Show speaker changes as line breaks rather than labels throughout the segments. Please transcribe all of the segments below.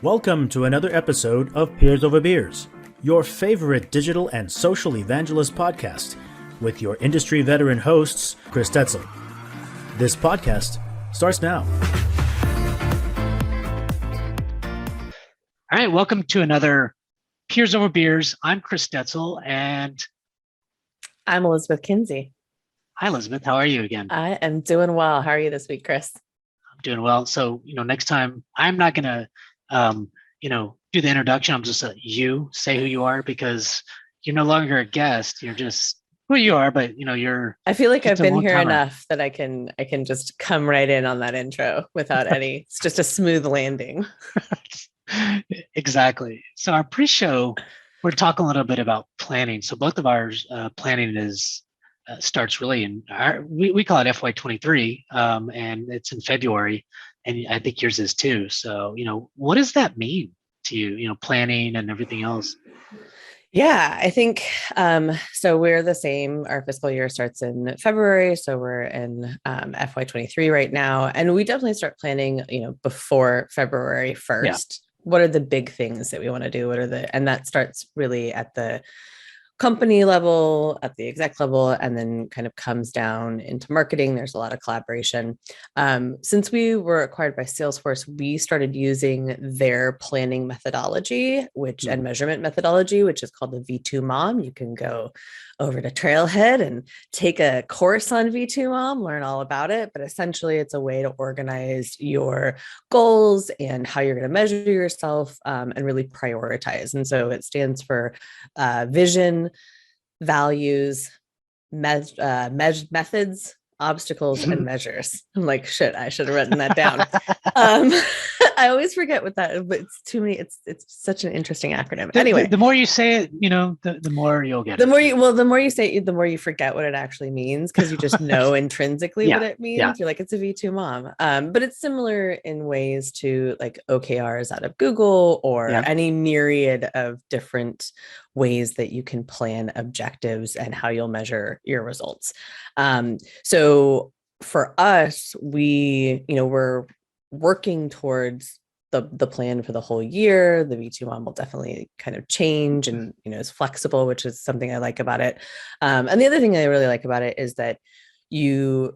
Welcome to another episode of Peers Over Beers, your favorite digital and social evangelist podcast with your industry veteran hosts, Chris Detzel. This podcast starts now.
All right, welcome to another Peers Over Beers. I'm Chris Detzel, and
I'm Elizabeth Kinsey.
hi, Elizabeth. How are you again?
I am doing well. How are you this week, Chris?
I'm doing well. So, next time I'm not going to, do the introduction. I'm just you say who you are because you're no longer a guest. You're just who you are, but you're.
I feel like I've been here
timer.
enough that I can just come right in on that intro without any. It's just a smooth landing.
Exactly. So our pre-show, we're talking a little bit about planning. So both of ours planning is starts really in we call it FY23, and it's in February, and I think yours is too. So what does that mean to you? Planning and everything else.
Yeah, I think so. We're the same. Our fiscal year starts in February, so we're in FY23 right now, and we definitely start planning, before February 1st. Yeah. What are the big things that we want to do? And that starts really at the company level, at the exec level, and then kind of comes down into marketing. There's a lot of collaboration. Since we were acquired by Salesforce, we started using their planning methodology, and measurement methodology, which is called the V2 Mom. You can go over to Trailhead and take a course on V2 Mom, learn all about it. But essentially, it's a way to organize your goals and how you're going to measure yourself and really prioritize. And so it stands for vision, values, methods, obstacles, and measures. I'm like, shit, I should have written that down. I always forget what that, but it's too many. It's such an interesting acronym. Anyway,
the more you say it, the more you'll get.
The more you say it, the more you forget what it actually means because you just know intrinsically what it means. Yeah. You're like, it's a V2 Mom. But it's similar in ways to like OKRs out of Google or any myriad of different ways that you can plan objectives and how you'll measure your results. So for us, we're working towards the plan for the whole year. The V2 Mom will definitely kind of change and, is flexible, which is something I like about it. And the other thing I really like about it is that the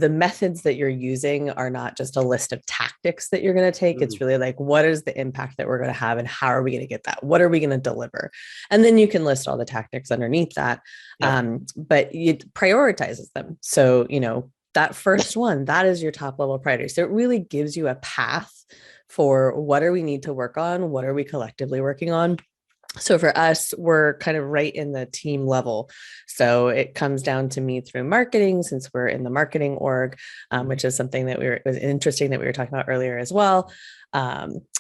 methods that you're using are not just a list of tactics that you're going to take. It's really like, what is the impact that we're going to have and how are we going to get that? What are we going to deliver? And then you can list all the tactics underneath that. But it prioritizes them. So, that first one, that is your top level priority. So it really gives you a path for what do we need to work on? What are we collectively working on? So for us, we're kind of right in the team level. So it comes down to me through marketing, since we're in the marketing org, which is something that was interesting that we were talking about earlier as well.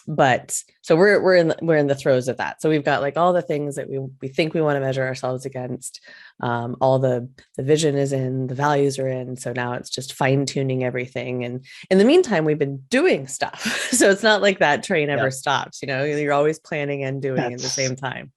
But so we're in the throes of that. So we've got like all the things that we think we want to measure ourselves against. All the vision is in, the values are in. So now it's just fine tuning everything. And in the meantime, we've been doing stuff. So it's not like that train ever stops. You're always planning and doing at the same time.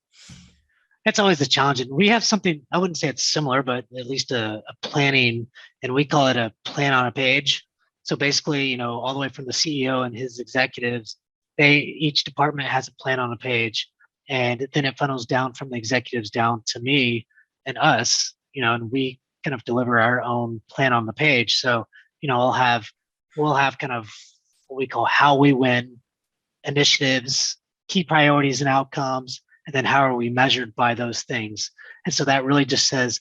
That's always the challenge. And we have something, I wouldn't say it's similar, but at least a planning, and we call it a plan on a page. So basically, all the way from the CEO and his executives, each department has a plan on a page, and then it funnels down from the executives down to me and us, and we kind of deliver our own plan on the page. So, we'll have kind of what we call how we win initiatives, key priorities and outcomes, and then how are we measured by those things. And so that really just says,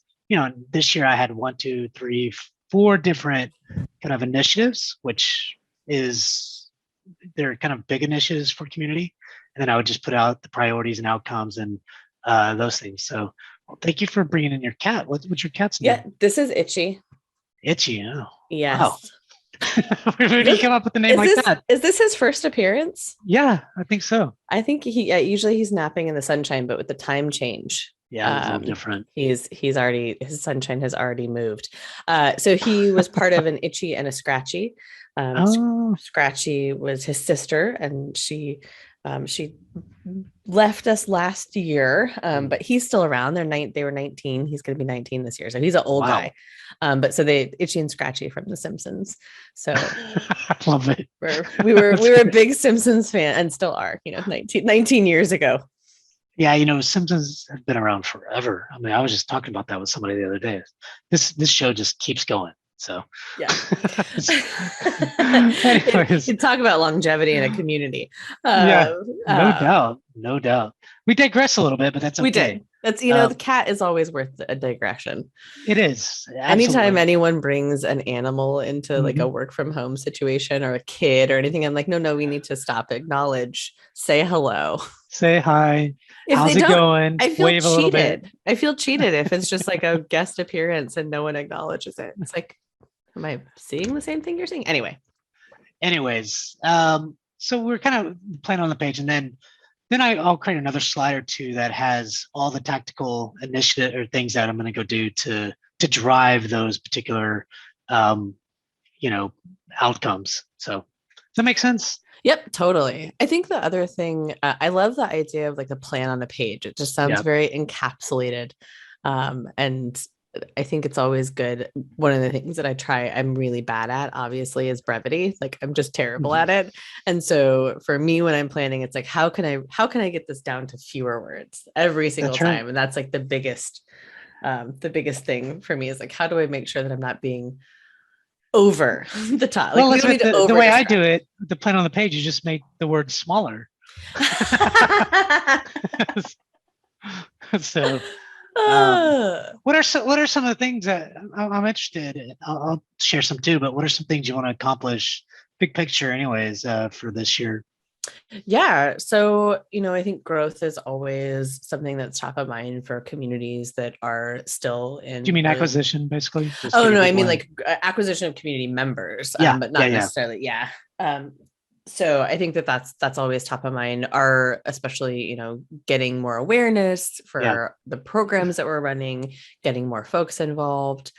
this year I had 1, 2, 3, 4 different kind of initiatives, which they're kind of big initiatives for community. And then I would just put out the priorities and outcomes and those things. So thank you for bringing in your cat. What's your cat's name?
Yeah, this is Itchy.
Itchy, oh.
Yes.
Wow. Where did you come up with the name like that?
Is this his first appearance?
Yeah, I think so.
I think usually he's napping in the sunshine, but with the time change.
Yeah, it's a little different.
His sunshine has already moved. So he was part of an Itchy and a Scratchy. Scratchy was his sister, and she She left us last year, but he's still around. They were 19. He's going to be 19 this year, so he's an old guy. But so they Itchy and Scratchy from The Simpsons. So
I love it.
we were a big Simpsons fan and still are. 19 years ago.
Yeah, Simpsons have been around forever. I mean, I was just talking about that with somebody the other day. This show just keeps going. So
yeah.
Anyways.
You talk about longevity in a community.
No doubt. We digress a little bit, but that's okay.
We did. That's the cat is always worth a digression.
It is. Absolutely.
Anytime anyone brings an animal into like a work from home situation or a kid or anything, I'm like, no, we need to stop, acknowledge, say hello,
say hi.
If
how's it going?
I feel
Wave
cheated.
A little bit.
I feel cheated if it's just like a guest appearance and no one acknowledges it. It's like, am I seeing the same thing you're seeing?
Anyways, so we're kind of playing on the page, and then I'll create another slide or two that has all the tactical initiative or things that I'm going to go do to drive those particular, outcomes. So does that make sense?
Yep, totally. I think the other thing, I love the idea of like the plan on a page. It just sounds very encapsulated. And I think it's always good. One of the things that I'm really bad at, obviously, is brevity. Like I'm just terrible at it. And so for me, when I'm planning, it's like, how can I get this down to fewer words every single time? And that's like the biggest thing for me is like, how do I make sure that I'm not being over the top?
Like, well, the way I do it, the plan on the page, you just make the word smaller. So what are some of the things that I'm interested in? I'll share some too, but what are some things you want to accomplish, big picture anyways, for this year?
Yeah. So, I think growth is always something that's top of mind for communities that are still in.
Do you mean acquisition, basically?
No, I mean like acquisition of community members, but not necessarily. Yeah. So I think that's always top of mind, are especially, getting more awareness for the programs that we're running, getting more folks involved.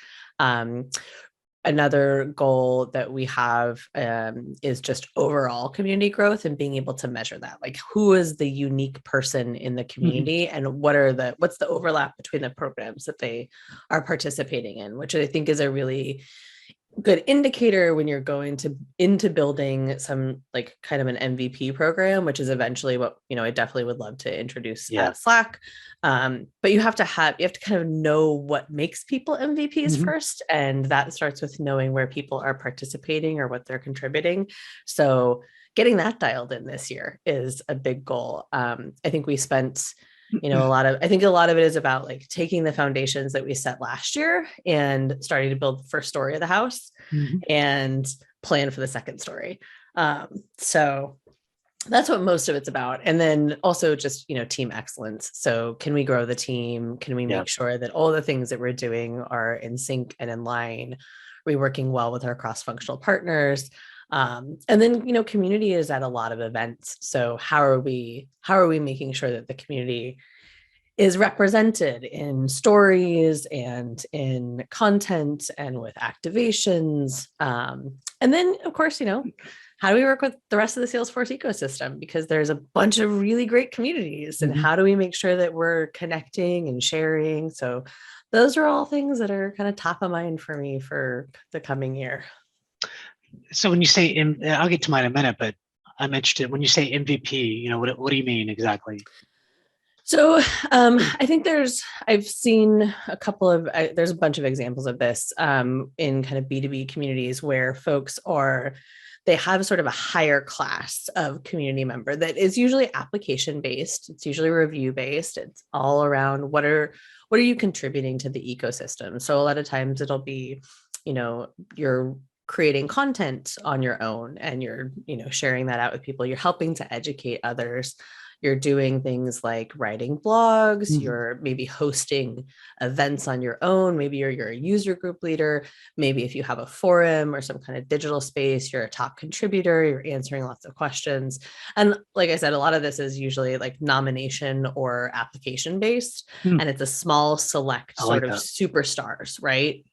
Another goal that we have is just overall community growth and being able to measure that. Like, who is the unique person in the community and what's the overlap between the programs that they are participating in, which I think is a really good indicator when you're going into building some like kind of an MVP program, which is eventually what, I definitely would love to introduce at Slack. But you have to kind of know what makes people MVPs first. And that starts with knowing where people are participating or what they're contributing. So getting that dialed in this year is a big goal. I think we spent a lot of it is about like taking the foundations that we set last year and starting to build the first story of the house and plan for the second story. So that's what most of it's about. And then also just, team excellence. So can we grow the team? Can we make sure that all the things that we're doing are in sync and in line? Are we working well with our cross-functional partners? And then, community is at a lot of events. So how are we making sure that the community is represented in stories and in content and with activations? And then of course, how do we work with the rest of the Salesforce ecosystem? Because there's a bunch of really great communities, and how do we make sure that we're connecting and sharing? So those are all things that are kind of top of mind for me for the coming year.
So when you say, I'll get to mine in a minute, but I'm interested, when you say MVP, what do you mean exactly?
So I think I've seen there's a bunch of examples of this in kind of B2B communities where folks they have sort of a higher class of community member that is usually application based. It's usually review based. It's all around what are you contributing to the ecosystem? So a lot of times it'll be, you're creating content on your own and you're, sharing that out with people. You're helping to educate others. You're doing things like writing blogs, you're maybe hosting events on your own. Maybe you're a user group leader. Maybe if you have a forum or some kind of digital space, you're a top contributor, you're answering lots of questions. And like I said, a lot of this is usually like nomination or application based, and it's a small select sort of superstars, right?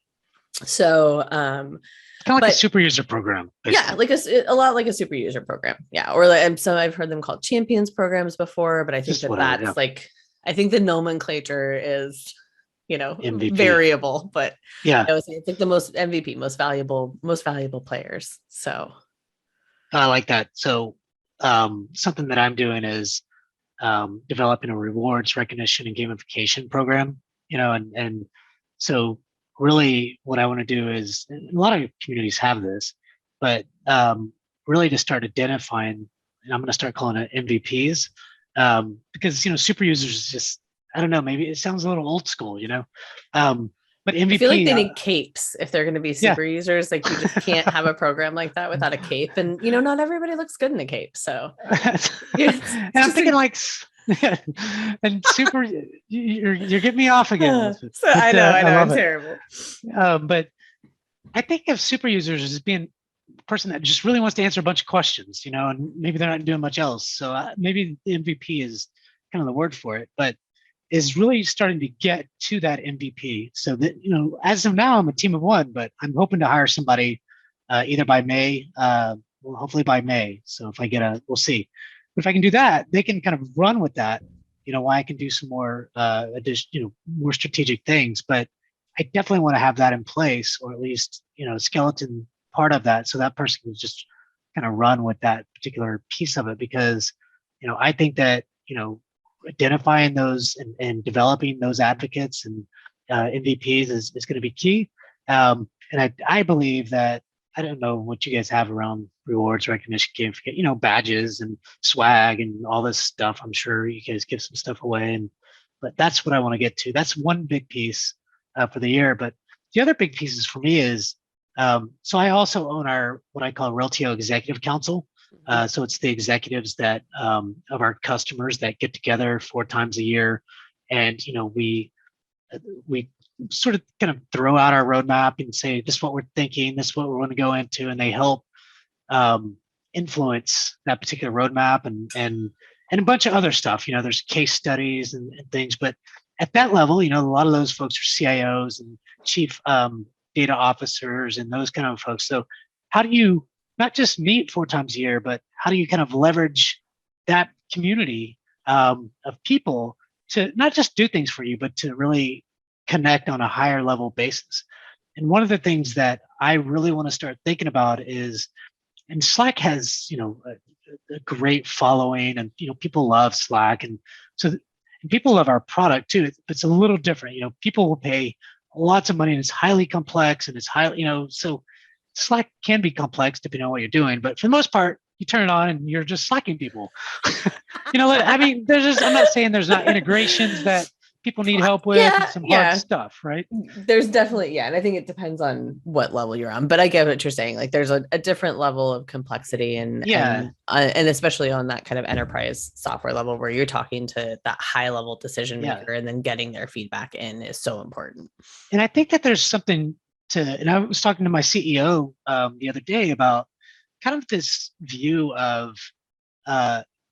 So
Kind of like
But
a super user program.
yeah,
Basically.
like a lot like a super user program. Yeah. Or like, and so I've heard them called champions programs before, but I think
Just whatever,
that's like, I think the nomenclature is,
MVP.
variable, but
Yeah.
I would say it's like the most MVP, most valuable players. So
I like that. So something that I'm doing is developing a rewards recognition and gamification program, and so really what I want to do is, and a lot of communities have this, but really to start identifying, and I'm going to start calling it MVPs, because, super users is just, I don't know, maybe it sounds a little old school, but MVP,
I feel like they need capes if they're going to be
yeah.
super users. Like you just can't have a program like that without a cape. And, not everybody looks good in a cape. So
and I'm thinking and super, you're getting me off again, Elizabeth.
So I know,
I'm
terrible.
But I think of super users as being a person that just really wants to answer a bunch of questions, and maybe they're not doing much else. So maybe the MVP is kind of the word for it, but is really starting to get to that MVP. So that, as of now, I'm a team of one, but I'm hoping to hire somebody either by May, well, hopefully by May. So if I we'll see. But if I can do that, they can kind of run with that. Why I can do some more more strategic things. But I definitely want to have that in place, or at least, skeleton part of that. So that person can just kind of run with that particular piece of it, because, I think that, identifying those and developing those advocates and MVPs is going to be key. And I believe that, I don't know what you guys have around rewards, recognition, gamification, badges and swag and all this stuff. I'm sure you guys give some stuff away, but that's what I want to get to. That's one big piece for the year. But the other big pieces for me is, so I also own what I call Reltio Executive Council. So it's the executives that of our customers that get together 4 times a year, and we sort of kind of throw out our roadmap and say, this is what we're thinking, this is what we're going to go into, and they help influence that particular roadmap and a bunch of other stuff. There's case studies and things, but at that level, a lot of those folks are CIOs and chief data officers and those kind of folks. So how do you not just meet 4 times a year, but how do you kind of leverage that community of people to not just do things for you, but to really connect on a higher level basis? And one of the things that I really want to start thinking about is, and Slack has, a great following, and, people love Slack. And so and people love our product too. It's a little different. People will pay lots of money, and it's highly complex, and it's highly, so Slack can be complex depending on what you're doing, but for the most part, you turn it on and you're just slacking people. I mean, I'm not saying there's not integrations that people need help with, and some hard stuff, right?
There's definitely, and I think it depends on what level you're on, but I get what you're saying. Like there's a different level of complexity and especially on that kind of enterprise software level where you're talking to that high level decision maker and then getting their feedback in is so important.
And I think that there's something and I was talking to my CEO the other day about kind of this view of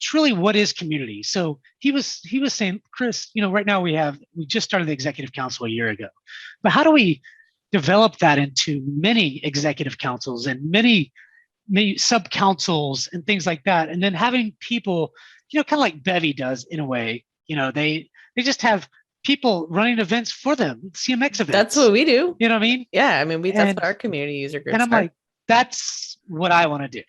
truly what is community. So he was saying, Chris, right now we just started the executive council a year ago, but how do we develop that into many executive councils and many sub councils and things like that? And then having people, kind of like Bevy does in a way, they just have people running events for them, CMX events.
That's what we do.
You know what I mean?
Yeah. I mean, that's what our community user groups
And I'm like, that's what I want to do.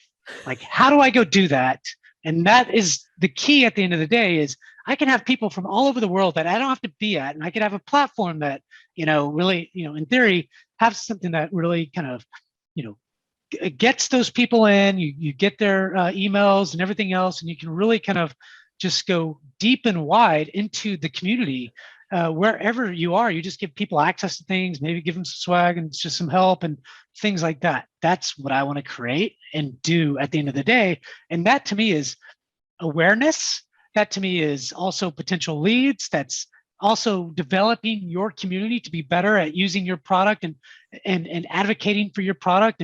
Like, how do I go do that? And that is the key at the end of the day, is I can have people from all over the world that I don't have to be at. And I can have a platform that, really, in theory, have something that really kind of, gets those people in, you get their emails and everything else. And you can really kind of just go deep and wide into the community. Wherever you are, you just give people access to things, maybe give them some swag and just some help and things like that. That's what I want to create and do at the end of the day. And that to me is awareness. That to me is also potential leads. That's also developing your community to be better at using your product and advocating for your product,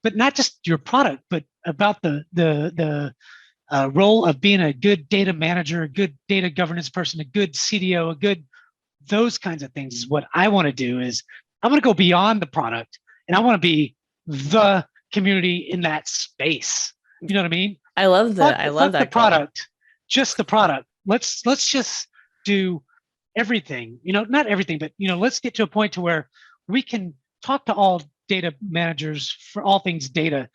but not just your product, but about the role of being a good data manager, a good data governance person, a good CDO, those kinds of things is what I want to do. Is I want to go beyond the product, and I want to be the community in that space. You know what I mean?
I love that. I love that
the
goal.
product, just the product. Let's just do everything. Not everything, but let's get to a point to where we can talk to all data managers for all things data,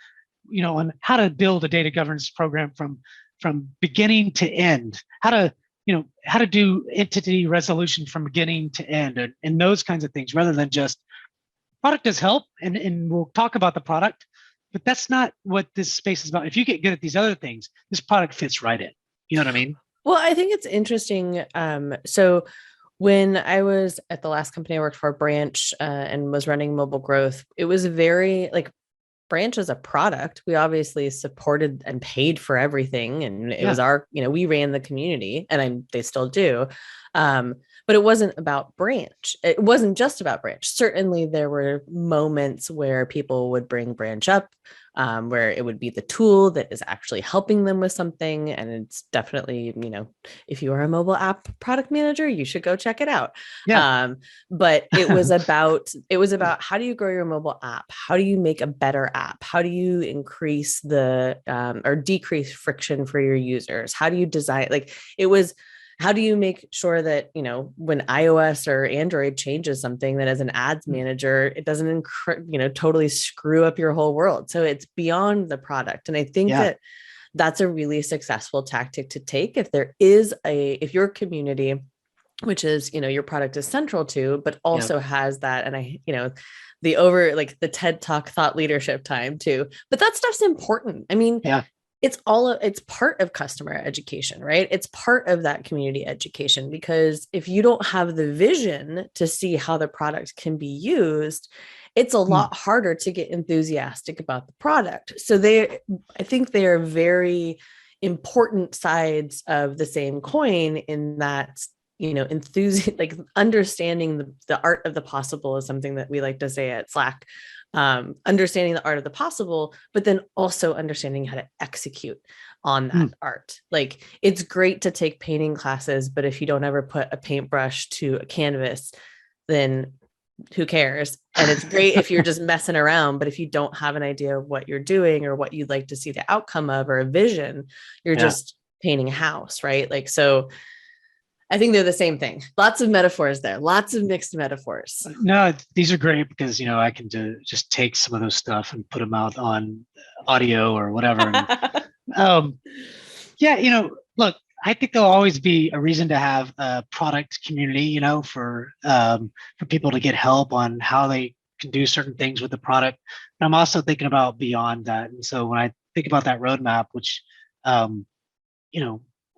on how to build a data governance program from beginning to end, how to do entity resolution from beginning to end, and those kinds of things, rather than just product does help, and we'll talk about the product, but that's not what this space is about. If you get good at these other things, this product fits right in. You know what I mean?
Well, I think it's interesting. So when I was at the last company I worked for, Branch, and was running mobile growth, it was very like Branch as a product. We obviously supported and paid for everything. And it was our, we ran the community, and they still do. But it wasn't about Branch. It wasn't just about Branch. Certainly there were moments where people would bring Branch up, where it would be the tool that is actually helping them with something. And it's definitely, if you are a mobile app product manager, you should go check it out.
Yeah.
But it was about how do you grow your mobile app? How do you make a better app? How do you increase or decrease friction for your users? How do you design, how do you make sure that, when iOS or Android changes something, that as an ads manager, it doesn't, totally screw up your whole world? So it's beyond the product. And I think that that's a really successful tactic to take. If your community, which is, your product is central to, but also has that, and the TED Talk thought leadership time too, but that stuff's important. I mean, it's part of customer education, right? It's part of that community education, because if you don't have the vision to see how the product can be used, it's a lot harder to get enthusiastic about the product. So I think they are very important sides of the same coin, in that, understanding the art of the possible is something that we like to say at Slack. Understanding the art of the possible, but then also understanding how to execute on that art. Like, it's great to take painting classes, but if you don't ever put a paintbrush to a canvas, then who cares? And it's great if you're just messing around, but if you don't have an idea of what you're doing or what you'd like to see the outcome of, or a vision, you're just painting a house, right? So I think they're the same thing. Lots of metaphors there, lots of mixed metaphors.
No, these are great because, I can just take some of those stuff and put them out on audio or whatever. And, look, I think there'll always be a reason to have a product community, for people to get help on how they can do certain things with the product. But I'm also thinking about beyond that. And so when I think about that roadmap, which,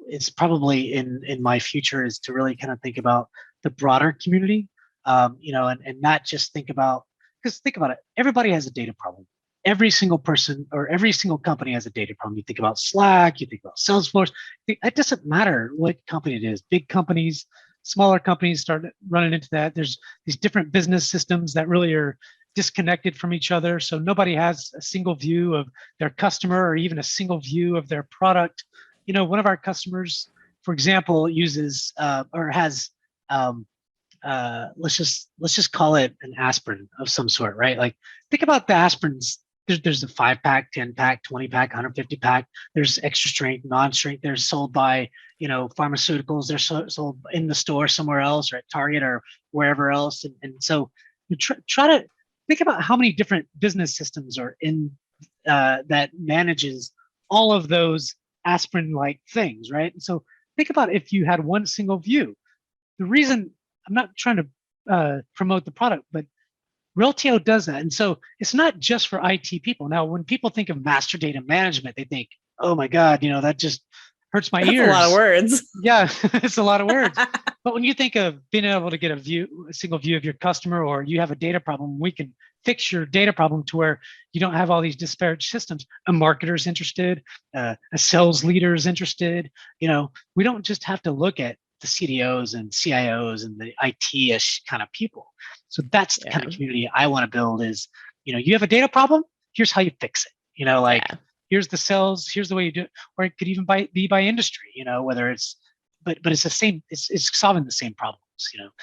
it's probably in my future, is to really kind of think about the broader community, and not just think about, because think about it, everybody has a data problem. Every single person or every single company has a data problem. You think about Slack, you think about Salesforce. It doesn't matter what company it is. Big companies, smaller companies start running into that. There's these different business systems that really are disconnected from each other. So nobody has a single view of their customer or even a single view of their product. One of our customers, for example, uses or has, let's just call it an aspirin of some sort, right? Like, think about the aspirins. There's a 5-pack, 10-pack, 20-pack, 150-pack. There's extra strength, non-strength. They're sold by, pharmaceuticals. They're sold in the store somewhere else, or at Target or wherever else. And so you try to think about how many different business systems are in that manages all of those aspirin-like things, right? And so think about if you had one single view. The reason, I'm not trying to promote the product, but Reltio does that. And so it's not just for IT people. Now, when people think of master data management, they think, oh my God, that just hurts my ears.
That's a lot of words.
Yeah, it's a lot of words. But when you think of being able to get a single view of your customer, or you have a data problem, we can fix your data problem to where you don't have all these disparate systems. A marketer's interested, a sales leader's interested. We don't just have to look at the CDOs and CIOs and the IT-ish kind of people. So that's the kind of community I want to build is, you have a data problem, here's how you fix it. Here's the sales, here's the way you do it. Or it could even be by industry, whether it's, but it's the same, it's solving the same problems,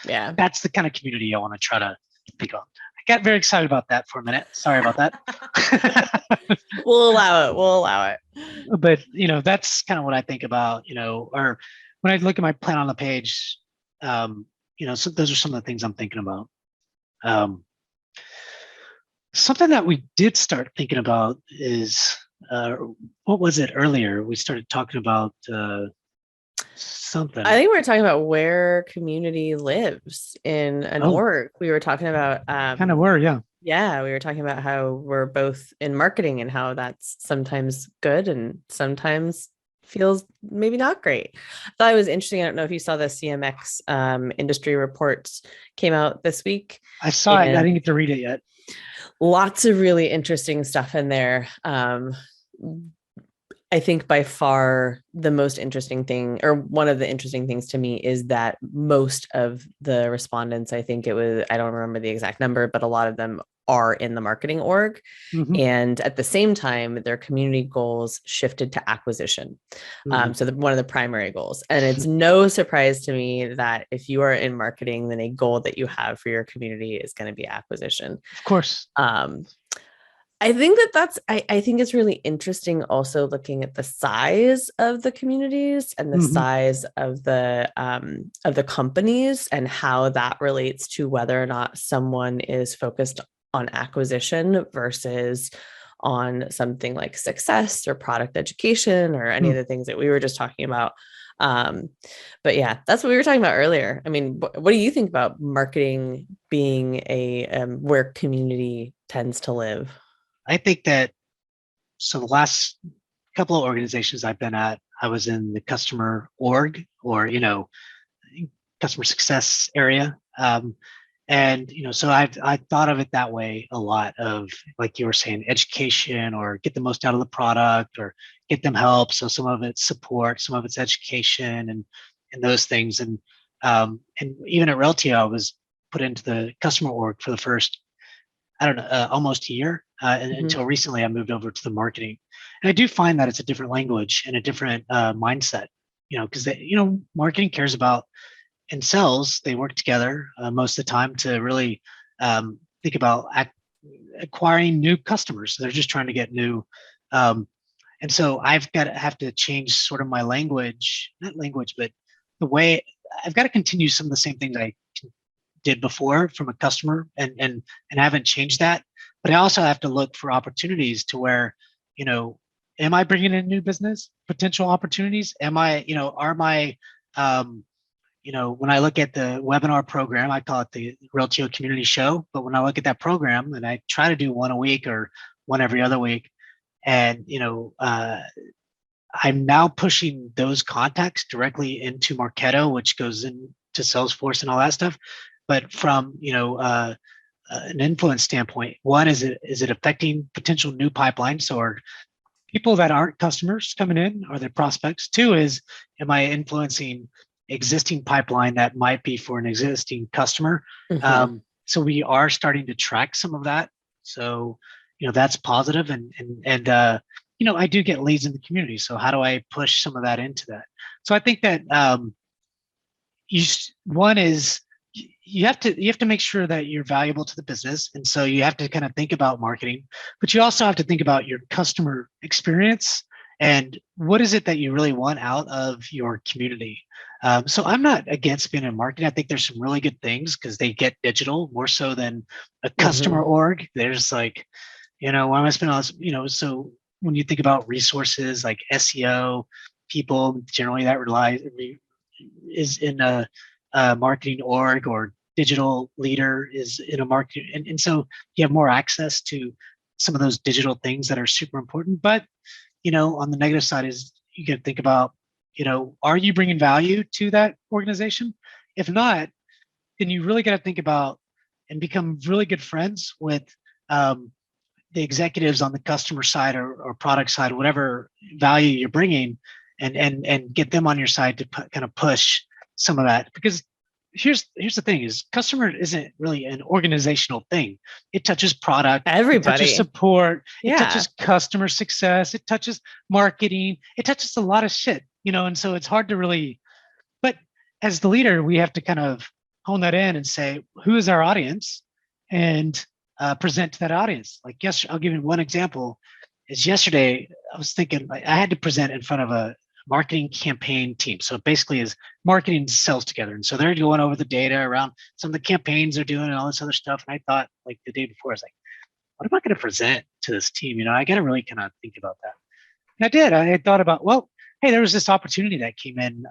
Yeah.
That's the kind of community I want to try to think of. got very excited about that for a minute. Sorry about that.
We'll allow it.
But that's kind of what I think about, or when I look at my plan on the page, so those are some of the things I'm thinking about. Something that we did start thinking about is, what was it earlier? We started talking about something.
I think we were talking about where community lives in an org. We were talking about
kind of were, yeah.
Yeah, we were talking about how we're both in marketing and how that's sometimes good and sometimes feels maybe not great. I thought it was interesting. I don't know if you saw the CMX industry reports came out this week.
I saw it. I didn't get to read it yet.
Lots of really interesting stuff in there. I think by far the most interesting thing, or one of the interesting things to me, is that most of the respondents, I think it was, I don't remember the exact number, but a lot of them are in the marketing org. Mm-hmm. And at the same time, their community goals shifted to acquisition. Mm-hmm. So one of the primary goals. And it's no surprise to me that if you are in marketing, then a goal that you have for your community is going to be acquisition.
Of course.
I think I think it's really interesting also looking at the size of the communities and the size of the companies and how that relates to whether or not someone is focused on acquisition versus on something like success or product education or any of the things that we were just talking about. But yeah, that's what we were talking about earlier. I mean, what do you think about marketing being a where community tends to live?
I think that, so the last couple of organizations I've been at, I was in the customer org or, customer success area. And, so I thought of it that way a lot of, like you were saying, education or get the most out of the product or get them help. So some of it's support, some of it's education and those things. And even at Reltio, I was put into the customer org for the first, I don't know, almost a year. Until recently, I moved over to the marketing. And I do find that it's a different language and a different mindset, because marketing cares about and sales, they work together most of the time to really think about acquiring new customers. So they're just trying to get new. And so have to change sort of my language, not language, but the way I've got to continue some of the same things I did before from a customer and haven't changed that. But I also have to look for opportunities to where, am I bringing in new business, potential opportunities? Am I, are my, when I look at the webinar program, I call it the Reltio Community Show. But when I look at that program, and I try to do one a week or one every other week, and I'm now pushing those contacts directly into Marketo, which goes into Salesforce and all that stuff. But from an influence standpoint, one, is it affecting potential new pipelines or people that aren't customers coming in? Are they prospects? Two is, am I influencing existing pipeline that might be for an existing customer? So we are starting to track some of that. So that's positive, and I do get leads in the community. So how do I push some of that into that? So I think that one is, you have to make sure that you're valuable to the business. And so you have to kind of think about marketing, but you also have to think about your customer experience and what is it that you really want out of your community. So I'm not against being in marketing. I think there's some really good things because they get digital more so than a customer org. There's like, why am I spending all this, so when you think about resources like SEO, people generally that is in a marketing org, or digital leader is in a marketing. And so you have more access to some of those digital things that are super important. But, on the negative side is you can think about, are you bringing value to that organization? If not, then you really got to think about and become really good friends with the executives on the customer side or product side, whatever value you're bringing, and get them on your side to kind of push some of that. Because here's the thing: is customer isn't really an organizational thing. It touches product,
everybody,
it touches support, it touches customer success, it touches marketing, it touches a lot of shit, and so it's hard to really. But as the leader, we have to kind of hone that in and say, who is our audience, and present to that audience. Like, yes, I'll give you one example. Is yesterday I was thinking like, I had to present in front of a marketing campaign team. So it basically is marketing and sales together. And so they're going over the data around some of the campaigns they're doing and all this other stuff. And I thought like the day before, I was like, what am I going to present to this team? I got to really kind of think about that. And I did. I thought about, well, hey, there was this opportunity that came in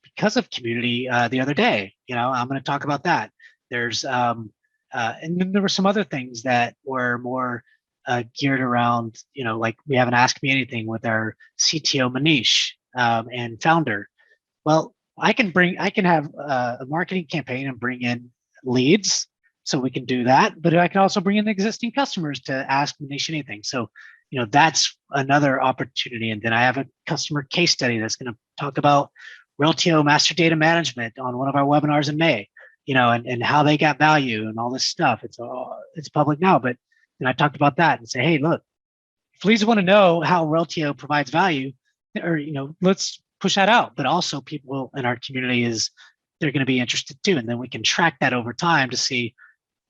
because of community the other day. I'm going to talk about that. There's and then there were some other things that were more geared around, like we have an Ask Me Anything with our CTO Manish and founder. Well, I can have a marketing campaign and bring in leads, so we can do that. But I can also bring in existing customers to ask Manish anything. So, that's another opportunity. And then I have a customer case study that's going to talk about Reltio master data management on one of our webinars in May. And how they got value and all this stuff. It's public now, but then I talked about that and say, hey, look, if leads want to know how Reltio provides value, or let's push that out. But also people in our community they're going to be interested too, and then we can track that over time to see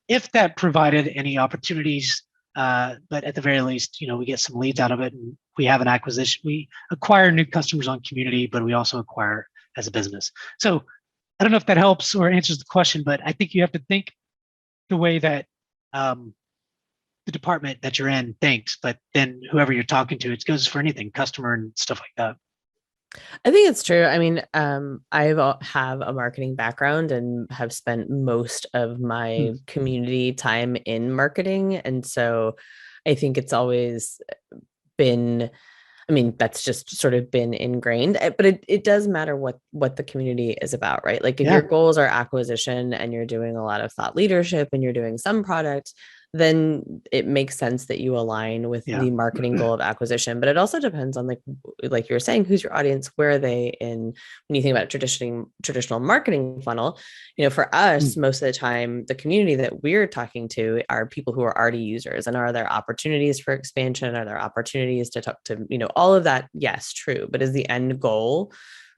if that provided any opportunities. But at the very least, we get some leads out of it, and we have an acquisition. We acquire new customers on community, but we also acquire as a business. So I don't know if that helps or answers the question, but I think you have to think the way that the department that you're in thinks, but then whoever you're talking to, it goes for anything, customer and stuff like that.
I think it's true. I mean, I have a marketing background and have spent most of my community time in marketing. And so I think it's always been, that's just sort of been ingrained, but it does matter what the community is about, right? Like if your goals are acquisition and you're doing a lot of thought leadership and you're doing some product, then it makes sense that you align with the marketing goal of acquisition. But it also depends on like you were saying, who's your audience, where are they in, when you think about traditional marketing funnel, for us, most of the time, the community that we're talking to are people who are already users. And are there opportunities for expansion? Are there opportunities to talk to, all of that? Yes, true. But is the end goal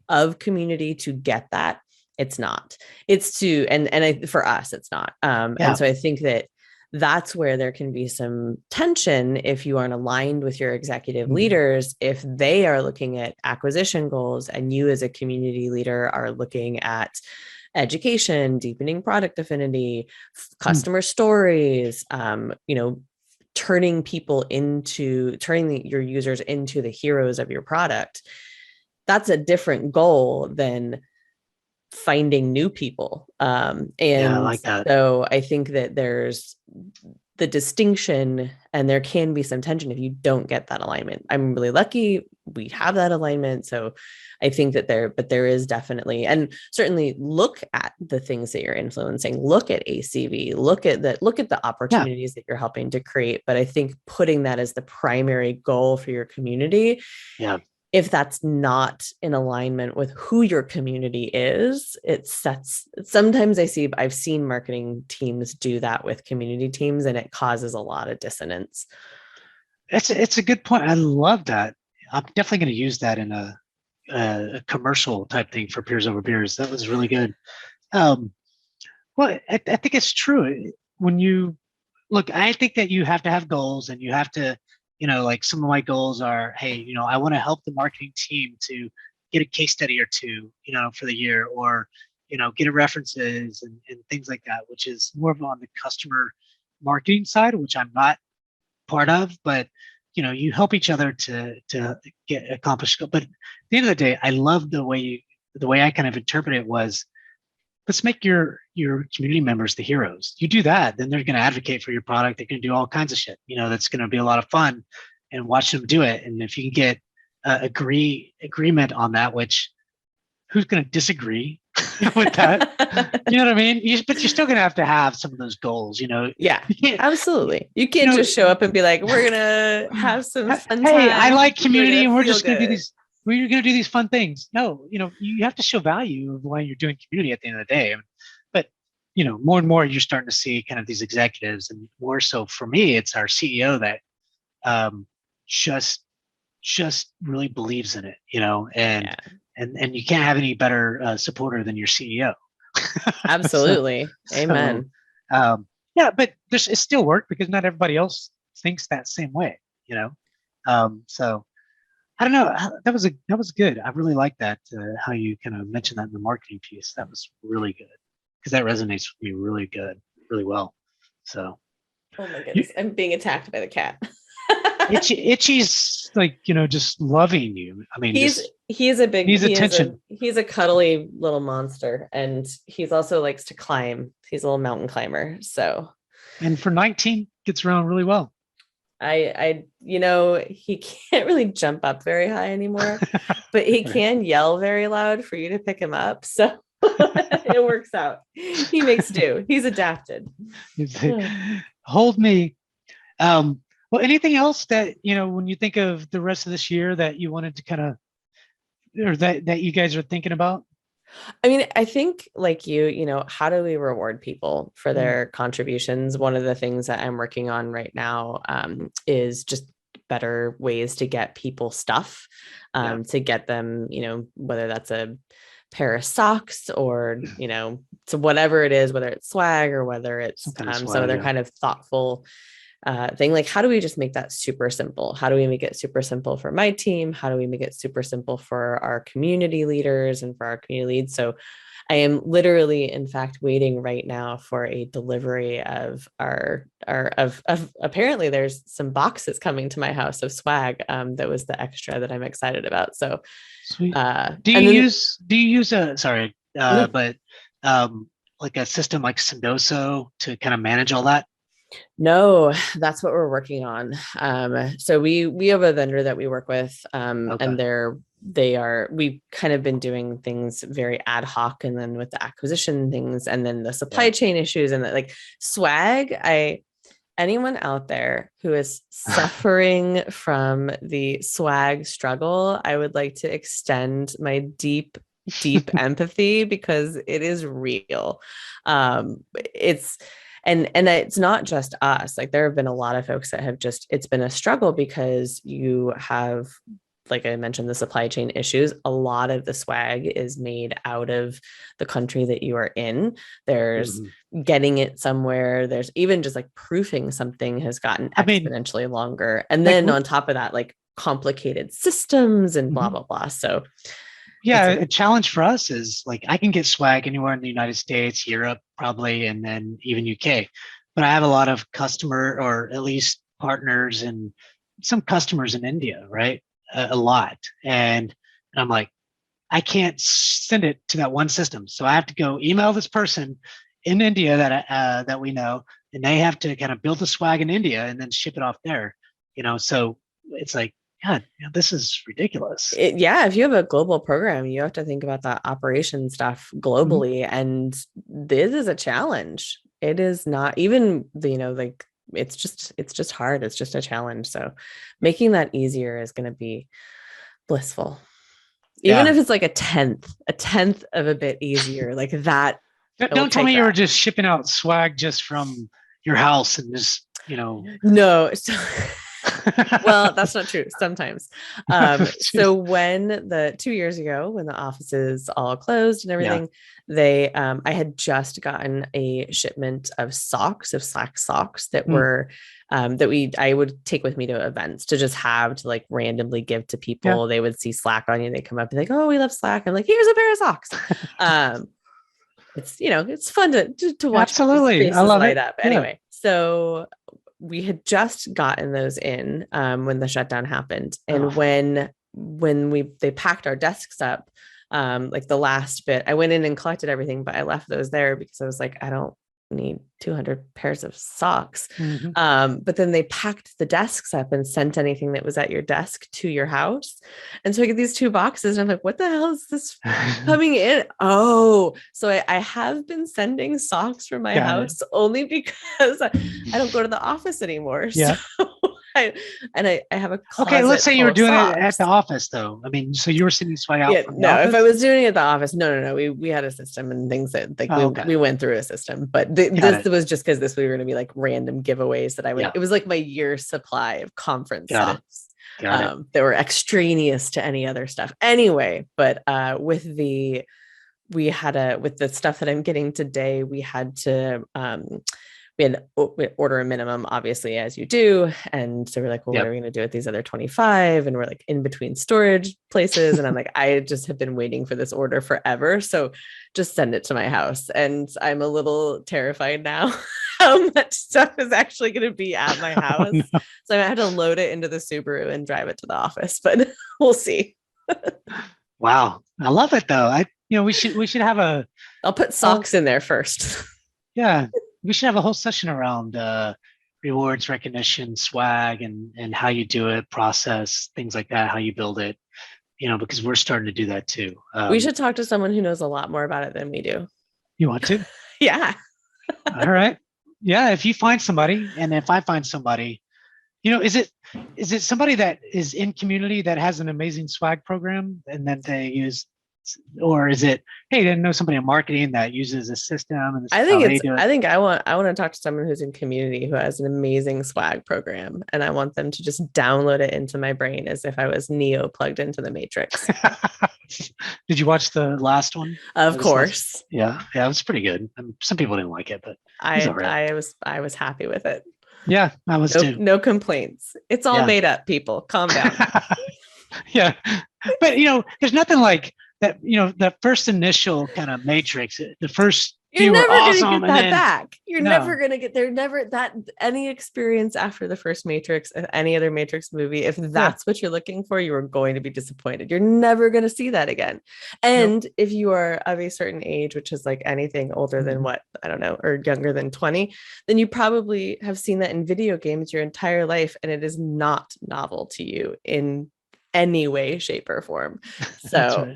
of community to get that? It's not. It's to, for us, it's not. And so I think that's where there can be some tension if you aren't aligned with your executive leaders, if they are looking at acquisition goals and you as a community leader are looking at education, deepening product affinity, customer stories, turning your users into the heroes of your product. That's a different goal than finding new people. I like that. So I think that there's the distinction, and there can be some tension if you don't get that alignment. I'm really lucky we have that alignment. So I think that there is definitely, and certainly look at the things that you're influencing, look at ACV, look at the opportunities that you're helping to create. But I think putting that as the primary goal for your community, if that's not in alignment with who your community is, sometimes I've seen marketing teams do that with community teams, and it causes a lot of dissonance.
It's a good point. I love that. I'm definitely going to use that in a commercial type thing for Peers Over Beers. That was really good. Well, I think it's true. When you look, I think that you have to have goals, and you have to, like some of my goals are, hey, I want to help the marketing team to get a case study or two, for the year, or, get references and things like that, which is more of on the customer marketing side, which I'm not part of, but, you help each other to get accomplished. But at the end of the day, I love the way I kind of interpret it was, let's make your community members the heroes. You do that, then they're going to advocate for your product. They're going to do all kinds of shit. That's going to be a lot of fun, and watch them do it. And if you can get agreement on that, which who's going to disagree with that? You know what I mean? But you're still going to have some of those goals.
Yeah, absolutely. You can't just show up and be like, we're going to have some fun
Hey,
time.
I like community, and we're just going to do these. We're going to do these fun things. No, you have to show value of why you're doing community at the end of the day. But, more and more you're starting to see kind of these executives, and more so for me, it's our CEO that just really believes in it, and you can't have any better supporter than your CEO.
Absolutely. Amen.
Yeah, but it still worked because not everybody else thinks that same way, you know? So I don't know. That was good. I really like that, how you kind of mentioned that in the marketing piece. That was really good because that resonates with me really good, really well. So
Oh my
you,
goodness, I'm being attacked by the cat.
Itchy's like, just loving you. I mean,
he's
just
he's a big
needs attention.
he's a cuddly little monster, and he's also likes to climb. He's a little mountain climber. So
And for 19, gets around really well.
he can't really jump up very high anymore, but he can yell very loud for you to pick him up. So it works out. He makes do. He's adapted.
Hold me. Well, anything else that, when you think of the rest of this year that you wanted to kind of, or that you guys are thinking about?
I mean, I think like how do we reward people for
Mm.
their contributions? One of the things that I'm working on right now is just better ways to get people stuff, to get them, whether that's a pair of socks or, so whatever it is, whether it's swag or whether it's some other kind of thoughtful thing. Like, how do we just make that super simple? How do we make it super simple for my team? How do we make it super simple for our community leaders and for our community leads? So I am literally, in fact, waiting right now for a delivery of of apparently there's some boxes coming to my house of swag. That was the extra that I'm excited about. So
sweet. Do you use a, sorry,
no.
but like a system like Sendoso to kind of manage all that?
No, that's what we're working on. So we have a vendor that we work with, and we've kind of been doing things very ad hoc, and then with the acquisition things, and then the supply chain issues, and like swag. Anyone out there who is suffering from the swag struggle, I would like to extend my deep empathy, because it is real. And it's not just us. Like, there have been a lot of folks that have it's been a struggle because you have, like I mentioned, the supply chain issues. A lot of the swag is made out of the country that you are in. There's getting it somewhere. There's even just like proofing something has gotten exponentially longer. And then on top of that, like complicated systems and blah, blah, blah. So
yeah, a challenge for us is like, I can get swag anywhere in the United States, Europe, probably, and then even UK. But I have a lot of customer, or at least partners, and some customers in India, right? A lot. And I'm like, I can't send it to that one system. So I have to go email this person in India that we know, and they have to kind of build the swag in India and then ship it off there. So it's like, God, this is ridiculous.
If you have a global program, you have to think about that operation stuff globally. And this is a challenge. It is not even, like, it's just hard. It's just a challenge. So making that easier is going to be blissful. Even if it's like a tenth of a bit easier, like that.
Don't tell me you were just shipping out swag just from your house and just,
No. Well, that's not true. Sometimes. So when 2 years ago, when the offices all closed and everything, I had just gotten a shipment of socks, of Slack socks that were, I would take with me to events to just have to like randomly give to people. They would see Slack on you. They come up and like, oh, we love Slack. I'm like, here's a pair of socks. It's fun to watch.
Absolutely. I love it.
Up. Anyway, so we had just gotten those in when the shutdown happened. And when they packed our desks up, like the last bit, I went in and collected everything, but I left those there because I was like, I don't need 200 pairs of socks. But then they packed the desks up and sent anything that was at your desk to your house. And so I get these 2 boxes and I'm like, what the hell is this coming in? Oh, so I have been sending socks from my house only because I don't go to the office anymore. Yeah. So I have a closet.
Okay, let's say you were doing it at the office, though. I mean, so you were sending swag out from the office?
If I was doing it at the office, no. We had a system and things that like we went through a system, but this was just because we were going to be like random giveaways that I would. It was like my year's supply of conference sets that were extraneous to any other stuff. Anyway, but with the stuff that I'm getting today, we had to we order a minimum, obviously, as you do. And so we're like, well, what
Yep.
are we going to do with these other 25? And we're like in between storage places. And I'm like, I just have been waiting for this order forever. So just send it to my house. And I'm a little terrified now how much stuff is actually going to be at my house.
Oh, no.
So I had to load it into the Subaru and drive it to the office, but we'll see.
Wow. I love it though. We should have
I'll put socks in there first.
yeah, we should have a whole session around rewards, recognition, swag, and how you do it, process, things like that, how you build it, because we're starting to do that too.
We should talk to someone who knows a lot more about it than we do.
You want to?
Yeah.
All right. Yeah. If you find somebody, and if I find somebody, is it somebody that is in community that has an amazing swag program and then they use, or is it, hey, didn't know somebody in marketing that uses a system and this
I
is
think
how they
it's,
do it?
I think I want to talk to someone who's in community who has an amazing swag program. And I want them to just download it into my brain as if I was Neo plugged into the Matrix.
Did you watch the last one?
Of course.
Yeah. It was pretty good. Some people didn't like it, but
I was happy with it.
yeah, I was too.
No complaints. It's all made up, people. Calm down.
Yeah. But there's nothing like that, that first initial kind of matrix, the first
You're never
awesome,
going to get that back. You're
No.
never going to get there. Never that any experience after the first Matrix, any other Matrix movie. If that's what you're looking for, you are going to be disappointed. You're never going to see that again. And if you are of a certain age, which is like anything older than what, I don't know, or younger than 20, then you probably have seen that in video games your entire life. And it is not novel to you in any way, shape, or form. So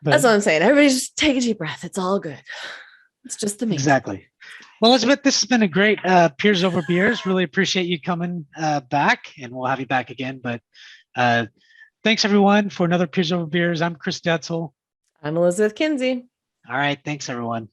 that's what I'm saying. Everybody just take a deep breath. It's all good. It's just the Matrix.
Exactly. Well, Elizabeth, this has been a great Peers Over Beers. Really appreciate you coming back, and we'll have you back again. But thanks, everyone, for another Peers Over Beers. I'm Chris Detzel.
I'm Elizabeth Kinsey.
All right. Thanks, everyone.